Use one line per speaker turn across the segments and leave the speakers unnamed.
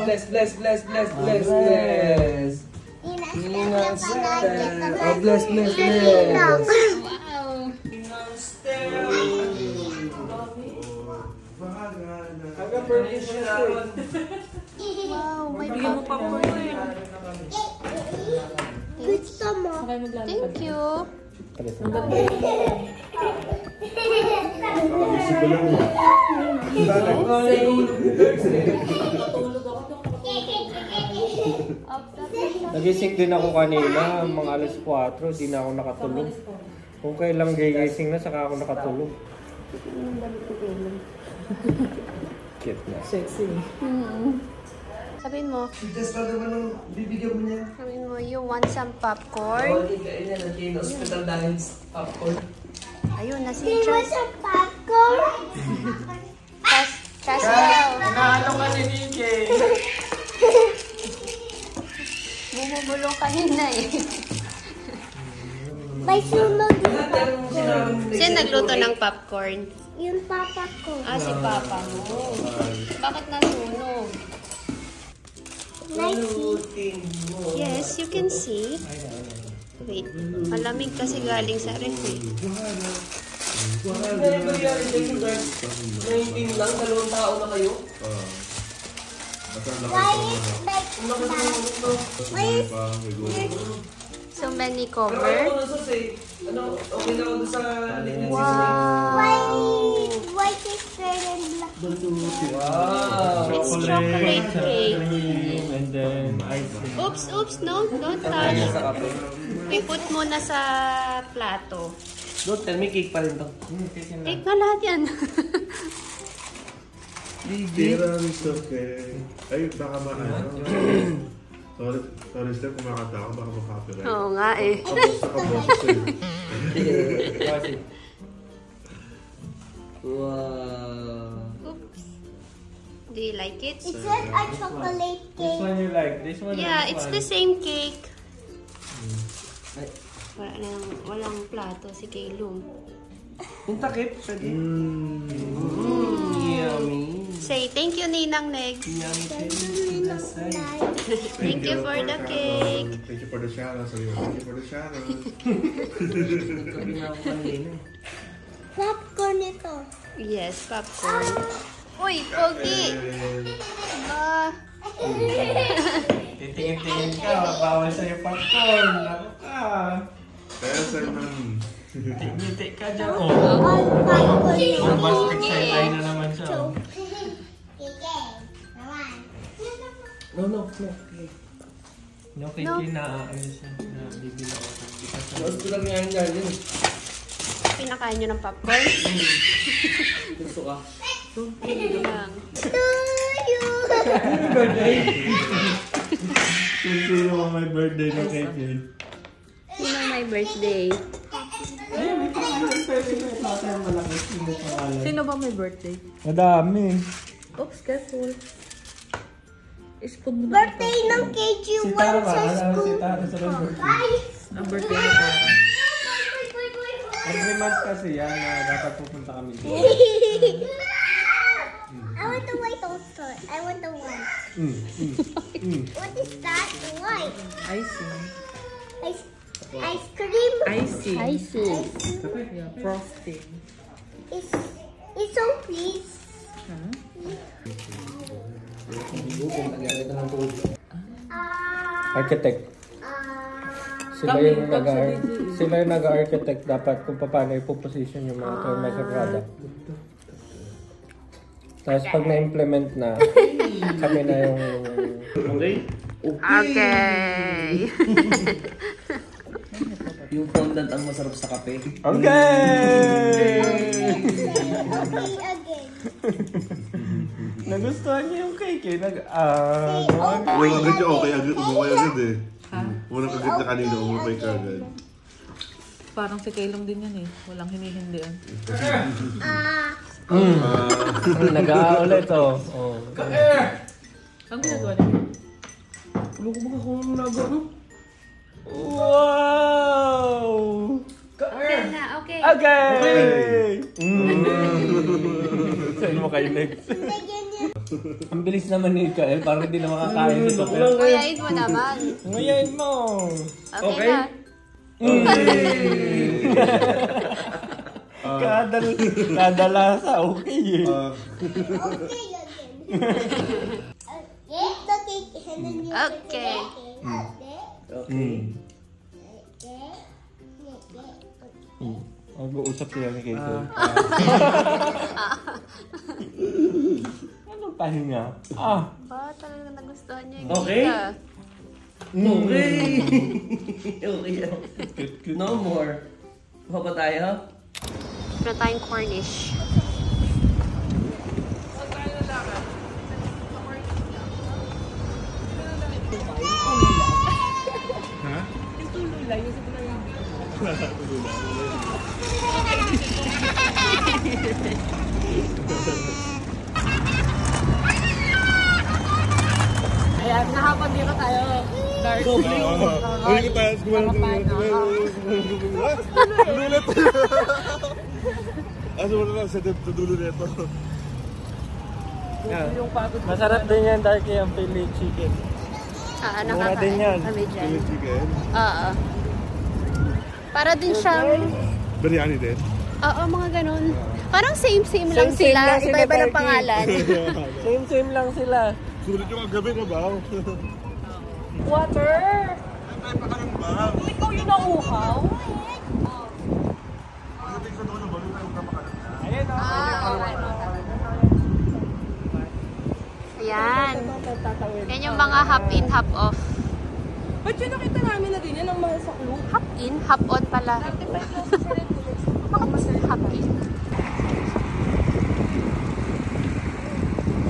Bless. Inang Stella. Oh, bless.
Wow.
Inang Stella. Hanggang birthday siya.
Wow, may bigyan mo pa po yun.
Gusto mo?
Thank you.
Nagising din ako kanina, mga alas 4, di na ako nakatulog. Kung kailang gigising na, saka ako nakatulog. Cute na.
Sexy.
Sabihin mo.
Tigas pa naman ang bibigyan mo niya.
Sabihin mo, you want some popcorn?
Oo, tingnan niya. Nandiyan hospital dahil sa popcorn.
Ayun, na si
You want some popcorn?
Chasel.
Ano ka ni DJ?
Bumubulong kanina eh.
May sunog yung
Sino nagluto ng popcorn?
yung papa ko.
Ah, si Papa mo. Bakit nasunog?
Lutin mo.
Yes, you can see. Wait, malamig kasi galing sa ref eh.
Ano nangyari sa inyo guys? 19 lang, 2 tao na kayo.
Why is like that?
So many
Pero
cover.
ano na sus eh. Ano, okay na ako doon sa liquid
Why is red and black?
Wow!
It's chocolate cake.
And then icing.
Oops, no, don't touch. We put muna sa plato.
Don't tell me cake pa rin to.
Cake na lahat yan.
Tiramisu cake. Ay, baka maano. Sorry, Steph, kumakanta ako. Baka makapirate.
Oo nga eh.
Sa kaboses eh.
Wow!
Oops. Do you like it?
Is that a chocolate
This
cake?
one you like? This one
Yeah,
or this
it's
one?
the same cake.
Ay,
Walang plato si Kaylum.
yung takip, pwede. Yummy.
Say thank you, Ninang Negs. Thank you for the cake.
Thank you for the shout-out. Sabi mo, thank you for the shout-out.
Sabi nga ako kanina.
Popcorn ito.
Yes, popcorn. Uy, Pogi! Ah,
Titingin-tingin ka, bawal sa'yo popcorn. Ako ka.
Kaya sa'yo man.
Ngiti ka dyan.
All popcorn ito.
Mas excited na naman siya.
No.
No, kiki na ano siya. Na bibili ako.
Sa hospital nga yung ganyan.
pinakain nyo ng popcorn?
Gusto ka?
Hindi lang.
Sino mo may birthday na kiki?
Sino may birthday?
Sino ba may birthday?
Madami.
Oops, careful. Spoon mo na
Birthday ng KG1 sa school.
Si Tara sa birthday.
Guys!
ang birthday ni Tara.
Every month kasi yan na dapat pupunta kami dito.
I want the white also. I want the white. What is that? White.
Icing.
Ice cream.
Icing.
Icing.
Yeah, frosting.
It's so please.
Architect. Sila yung nag-architect dapat kung paano ipoposition yung mga terms of product. Tapos pag na-implement na, kami na yung...
Okay.
Yung fondant ang masarap sa kape.
Okay!
Okay again.
Nagustuhan niyo yung cake eh.
Unang agad niya okay agad. Umukay agad eh. Unang agad niya kanina umukay ka agad.
Parang si Kaylong din yan eh. Walang hinihindian.
Nag-aulit oh. Oh.
Ang ginagawa niya?
Kumukubog ako ng nagawa.
Wow!
Okay na, okay.
Okay! Saan mo kayo next?
Lagyan niya.
Ang bilis naman ni Kael, parang hindi na makakain ito.
Ngayain mo naman.
Ngayon mo!
Okay na.
Kada lasa, okay eh.
Okay.
Mag-uusap sila ni Kael. Anong pahinga?
Ba, talagang nagustuhan niya yung
Okay.
kita.
Okay. Okay. No more. Kuha pa tayo?
Na tayong Cornish.
Ayan, nahapon dito tayo. Dark.
Hindi ko tayo. Lulit. Asa mo na lang sa dulo nito.
Masarap din yan, Darky, ang Philly chicken. Mura din yan.
Philly chicken.
Oo. Para din siyang...
Biryani din.
Oo, mga ganun. Parang same-same lang sila. Iba-iba ng pangalan.
Same lang sila.
Sulit yung agabi na ba?
Water!
Ay, pakalang ba?
Ikaw yung nauhaw?
Pagdating sa dulo, balik tayo kapakalang na.
Ayan o.
Ayan. Yan yung mga hop in, hop off.
Ba't yun nakita namin na ganyan ang mahal sa clue?
Hop in, hop on pala. Hop in.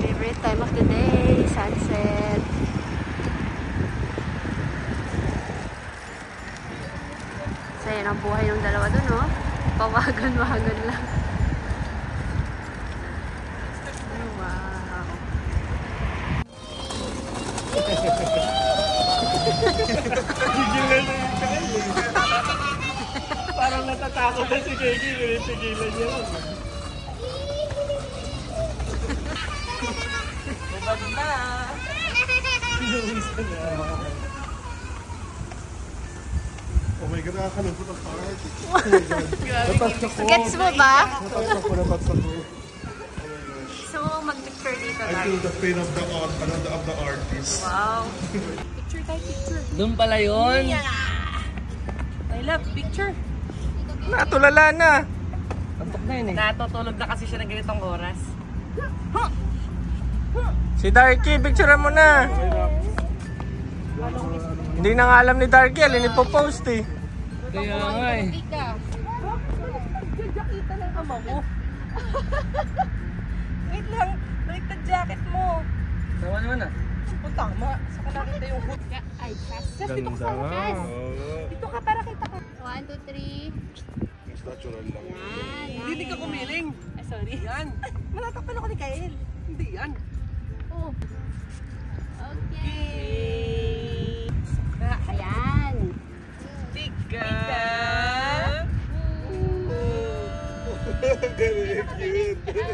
Favorite time of the day, sunset. So yan ang buhay ng dalawa dun, no? Pawagan-wagan lang. Wow.
Parang natatakot na si Kiki, pinipigilan niya lang.
Bubad na!
Oh my God, nakakalungkot ang park.
Gets mo ba?
Natakot ako.
So, mag-picture dito
I
tayo.
feel the pain of the art, of the artist.
Wow.
Picture tayo, picture.
Doon pala yun.
I love picture.
Natulala na.
Antok na yun eh.
Natutulog na kasi siya ng ganitong oras.
Si Darky, picturean mo na. Hindi na nga alam ni Darky, alin ipopost eh.
Kaya nga eh.
Nagjakita ng ama mo. Wait lang, baliktad jacket mo.
Tama naman ah.
O tama, saka nakita yung hood. Ay, Just dito ka sa wakas. Dito ka para kita ka.
1, 2, 3.
Natural lang.
Hindi ka kumiling. Ay, sorry. Yan. Malatakpan ako ni Kael. Hindi yan.
Oh. Okay. Ayan.
Tiga.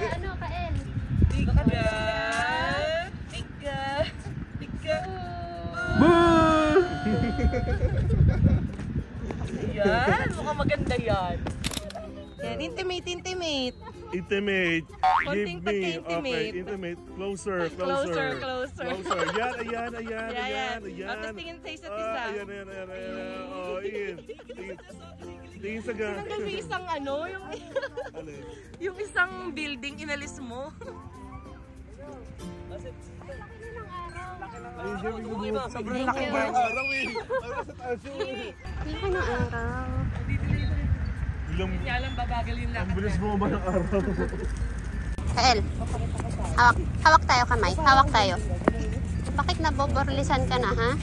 Ano, Kael?
Tiga. Tiga. Tiga. Yan. Mukhang maganda yan. Yan. Intimate.
Intimate.
Konting
Give me.
pagka-intimate.
Okay, intimate. Closer.
Closer.
Ayan.
Tapos tingin sa isa't isa.
Ayan. Oh, in. Tingin sa ga.
Tinanggal mo yung isang ano, yung,
Ano yun?
yung isang building inalis mo.
Ay, Jeremy, sobrang
Thank
laki
you.
ba yung araw eh? Araw sa taas yun.
Laki ng araw.
Ilang,
Hindi alam babagal yung
ang
lakad.
bilis mo ba ng araw?
Kael, hawak tayo kamay. Hawak tayo. Bakit naboborlisan ka na, ha?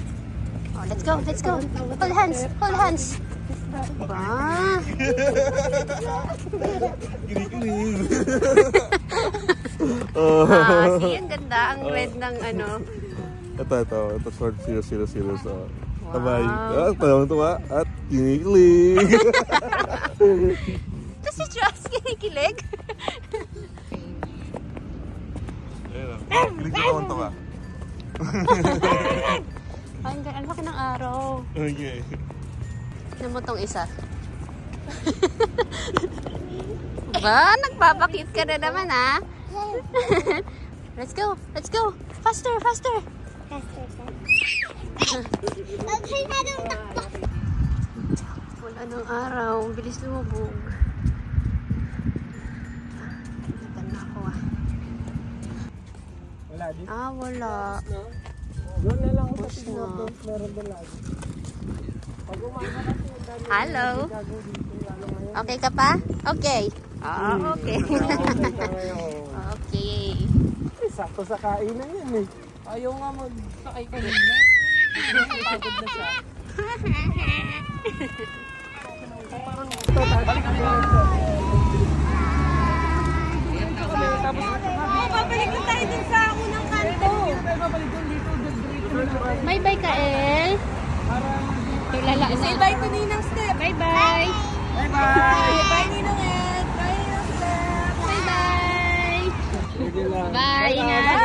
Oh, let's go. Hold hands. Ba?
Kinikilig.
See, ang ganda. Ang red ng ano.
Ito, short, serious. Tabay. Talawang tuwa. At kinikilig.
Ito si Joss, kinikilig.
Click na konto ka.
Ay, ang laki ng araw.
Okay.
Tignan mo tong isa. Ba, nagpapakit ka na naman, ha? Let's go. Let's go. Faster, faster.
Okay na nung taktak.
Wala ng araw. Bilis lumubog. Nagatan na ako, ah.
Wala dito.
Ah, wala.
Doon na lang ako
Bus
sa
na.
meron doon lagi. Pag umaga kasi, dami
Hello.
gago dito, lalo ngayon.
Okay ka pa? Okay. Ah, okay.
Okay ka ngayon.
Okay.
Sakto sa kainan yan eh.
Ayaw nga magsakay kanina. Pagod na siya.
Babalik na tayo dun sa unang kanto.
Bye bye, Kael. Tulala na.
Say bye to Ninang Step.
Bye bye.
Bye Ninang Ed. Bye Ninang Step.
Bye bye.
Sige lang.
Bye. Ingat.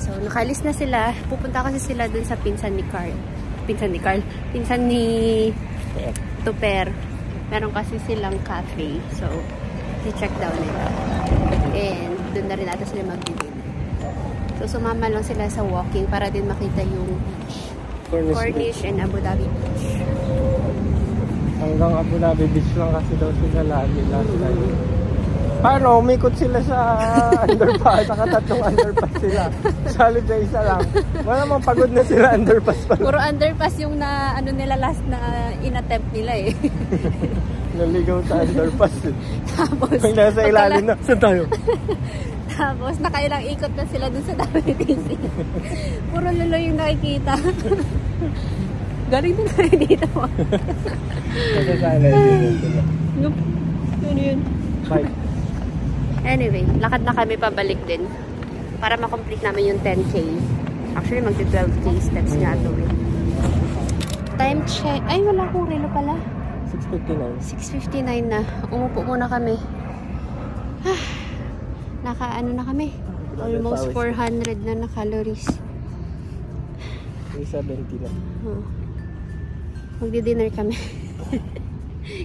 So, nakalis na sila. Pupunta kasi sila dun sa pinsan ni Carl. Pinsan ni Tuper. Meron kasi silang cafe. So, i-check down nila. And, dun na rin natin sila mag-dinner. So, sumama lang sila sa walking para din makita yung beach. Cornish and Abu Dhabi Beach.
Hanggang Abu Dhabi Beach lang kasi daw sila lagi last time. Paano? Umikot sila sa underpass. Nakatatlong underpass sila. Solid na isa lang. Wala mang pagod na sila underpass pa.
Puro underpass yung na ano nila last na inattempt nila eh.
Naligaw sa underpass.
Tapos,
Pag nasa ilalim na. Saan tayo?
tapos nakailang ikot na sila dun sa WTC. Puro lulo yung nakikita. Galing din tayo dito.
Kasi sana yun sila.
Nope. Ano yun?
Bye.
Anyway, lakad na kami pabalik din. Para makomplete namin yung 10K. Actually, magti-12K steps nga ito eh. Time check. Ay, wala akong relo pala.
6:59.
6:59 na. Umupo muna kami. Naka-ano na kami. Almost 400 na calories.
370 lang.
Oh. Magdi-dinner kami.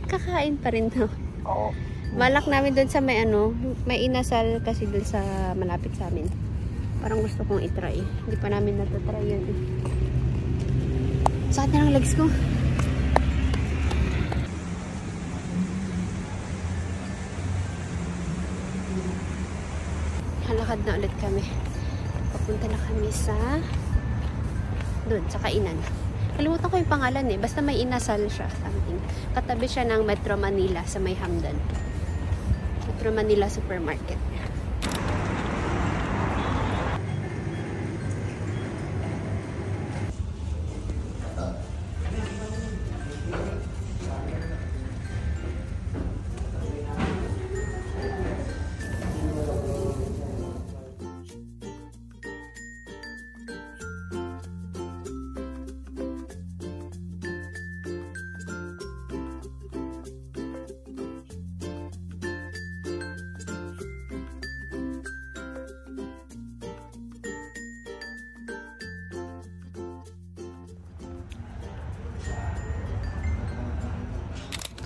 Kakain pa rin na.
Oo.
Balak namin doon sa may ano, may inasal kasi doon sa malapit sa amin. Parang gusto kong itry. Hindi pa namin natatry yun. Sakit na lang legs ko. Halakad na ulit kami. Papunta na kami sa doon, sa kainan. Kalimutan ko yung pangalan eh. Basta may inasal siya. Something. Katabi siya ng Metro Manila sa may Hamdan. Metro Manila Supermarket.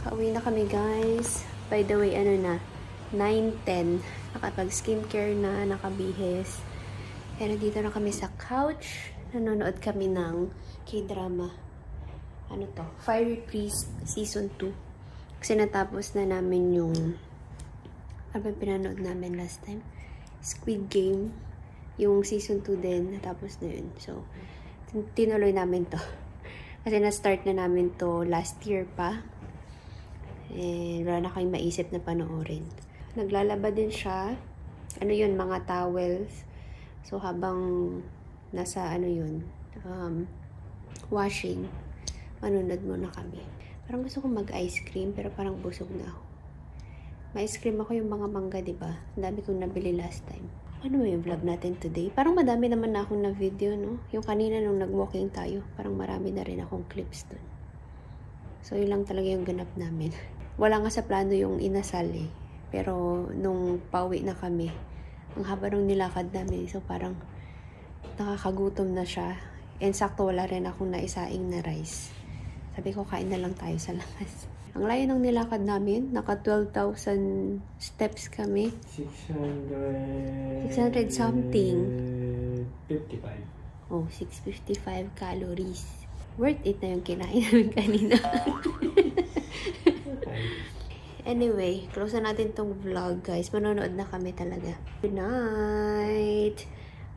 Pauwi na kami guys. By the way, ano na, 9:10. Nakapag skincare na, nakabihis. Pero dito na kami sa couch. Nanonood kami ng K-drama. Ano to? Fiery Priest Season 2. Kasi natapos na namin yung ano ba pinanood namin last time? Squid Game. Yung Season 2 din, natapos na yun. So, tinuloy namin to. Kasi na-start na namin to last year pa. And wala na kayong maisip na panoorin. Naglalaba din siya. Ano yun, mga towels. So, habang nasa ano yun, washing, manunod muna kami. Parang gusto kong mag-ice cream, pero parang busog na ako. Ma-ice cream ako yung mga mangga, diba? Ang dami kong nabili last time. Ano yung vlog natin today? Parang madami naman na akong na video, no? Yung kanina nung nag-walking tayo, parang marami na rin akong clips dun. So, yun lang talaga yung ganap namin. Wala nga sa plano yung inasal eh. Pero, nung pauwi na kami, Ang haba nung nilakad namin. So, parang nakakagutom na siya. And sakto wala rin akong naisaing na rice. Sabi ko, kain na lang tayo sa labas. Ang layo ng nilakad namin. Naka 12,000 steps kami. 600 something.
55.
Oh, 655 calories. Worth it na yung kinain namin kanina. Anyway, close na natin tong vlog, guys. Manonood na kami talaga. Good night!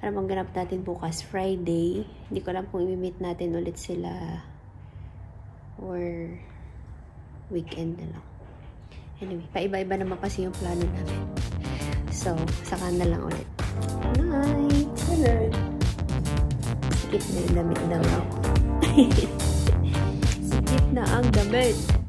Ano bang ganap natin bukas? Friday. Hindi ko alam kung i-meet natin ulit sila or weekend na lang. Anyway, paiba-iba naman kasi yung plano namin. So, saka na lang ulit. Good night!
Good night!
Sikip na yung damit daw ako. Sikip na ang damit!